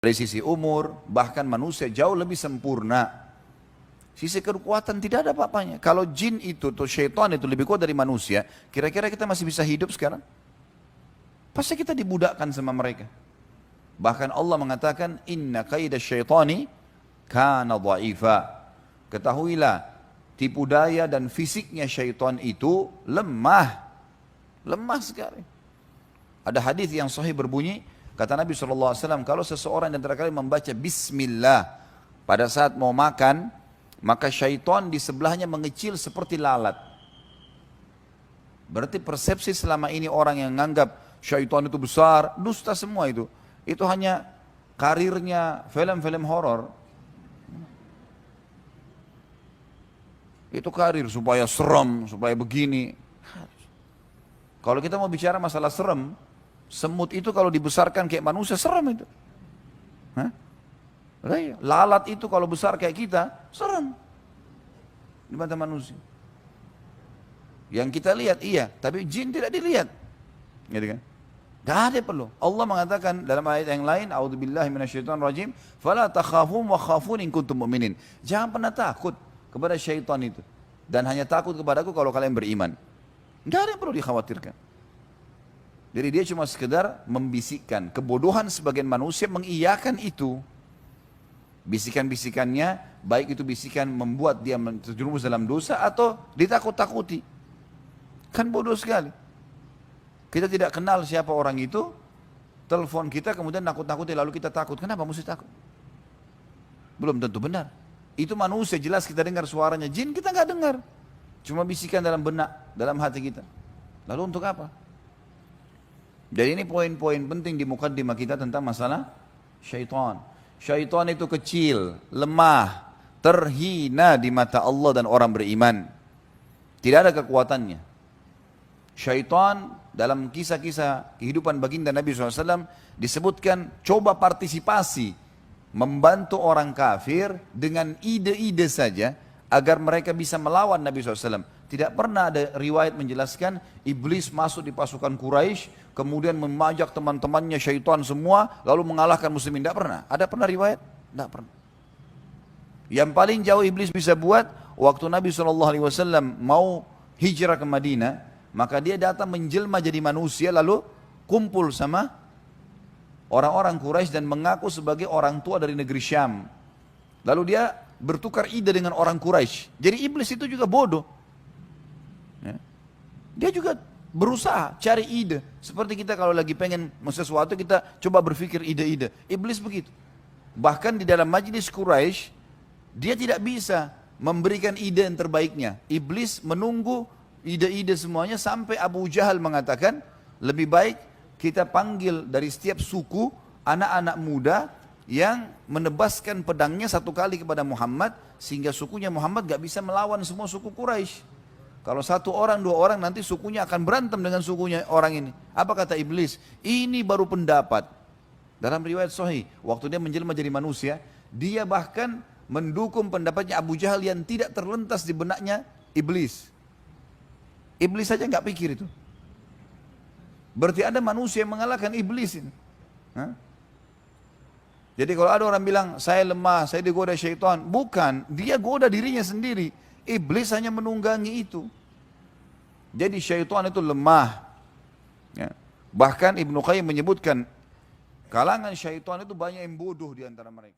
Dari sisi umur, bahkan manusia jauh lebih sempurna. Sisi kekuatan tidak ada apa-apanya. Kalau jin itu atau syaitan itu lebih kuat dari manusia, kira-kira kita masih bisa hidup sekarang? Pasti kita dibudakkan sama mereka. Bahkan Allah mengatakan, inna kaida syaitani kana dha'ifa. Ketahuilah, tipu daya dan fisiknya syaitan itu lemah. Lemah sekali. Ada hadis yang sahih berbunyi, kata Nabi SAW, kalau seseorang di antara kalian membaca bismillah pada saat mau makan, maka syaitan di sebelahnya mengecil seperti lalat. Berarti persepsi selama ini orang yang menganggap syaitan itu besar, dusta semua itu. Itu hanya karirnya film-film horor. Itu karir supaya serem, supaya begini. Kalau kita mau bicara masalah serem, semut itu kalau dibesarkan kayak manusia serem itu. Hah? Lalat itu kalau besar kayak kita, serem di mata manusia. Yang kita lihat iya, tapi jin tidak dilihat. Gitu kan? Gak ada perlu. Allah mengatakan dalam ayat yang lain, a'udzubillahi minasyaitonirrajim, fala takhafum wa khafun in kuntum mu'minin. Jangan pernah takut kepada syaitan itu, dan hanya takut kepadaku kalau kalian beriman. Gak ada yang perlu dikhawatirkan. Jadi dia cuma sekedar membisikkan. Kebodohan sebagian manusia mengiyakan itu. Bisikan-bisikannya, baik itu bisikan membuat dia terjerumus dalam dosa atau ditakut-takuti. Kan bodoh sekali. Kita tidak kenal siapa orang itu, telepon kita kemudian nakut-nakuti lalu kita takut. Kenapa mesti takut? Belum tentu benar. Itu manusia jelas kita dengar suaranya, jin kita nggak dengar. Cuma bisikan dalam benak, dalam hati kita. Lalu untuk apa? Jadi ini poin-poin penting di mukaddimah kita tentang masalah syaitan. Syaitan itu kecil, lemah, terhina di mata Allah dan orang beriman. Tidak ada kekuatannya. Syaitan dalam kisah-kisah kehidupan baginda Nabi SAW disebutkan coba partisipasi membantu orang kafir dengan ide-ide saja agar mereka bisa melawan Nabi SAW. Tidak pernah ada riwayat menjelaskan iblis masuk di pasukan Quraisy kemudian memajak teman-temannya syaitan semua lalu mengalahkan muslimin. Tidak pernah. Ada pernah riwayat? Tidak pernah. Yang paling jauh iblis bisa buat waktu Nabi SAW mau hijrah ke Madinah, maka dia datang menjelma jadi manusia lalu kumpul sama orang-orang Quraisy dan mengaku sebagai orang tua dari negeri Syam. Lalu dia bertukar ide dengan orang Quraisy. Jadi iblis itu juga bodoh. Ya. Dia juga berusaha cari ide. Seperti kita kalau lagi pengen sesuatu kita coba berpikir ide-ide. Iblis begitu. Bahkan di dalam majlis Quraisy dia tidak bisa memberikan ide yang terbaiknya. Iblis menunggu ide-ide semuanya sampai Abu Jahal mengatakan lebih baik kita panggil dari setiap suku anak-anak muda yang menebaskan pedangnya satu kali kepada Muhammad sehingga sukunya Muhammad gak bisa melawan semua suku Quraisy. Kalau satu orang, dua orang nanti sukunya akan berantem dengan sukunya orang ini. Apa kata iblis? Ini baru pendapat. Dalam riwayat sahih, waktu dia menjelma jadi manusia, dia bahkan mendukung pendapatnya Abu Jahal yang tidak terlintas di benaknya iblis. Iblis saja nggak pikir itu. Berarti ada manusia yang mengalahkan iblis ini. Hah? Jadi kalau ada orang bilang saya lemah, saya digoda syaitan, bukan, dia goda dirinya sendiri. Iblis hanya menunggangi itu. Jadi syaitan itu lemah. Ya. Bahkan Ibnu Qayyim menyebutkan kalangan syaitan itu banyak yang bodoh di antara mereka.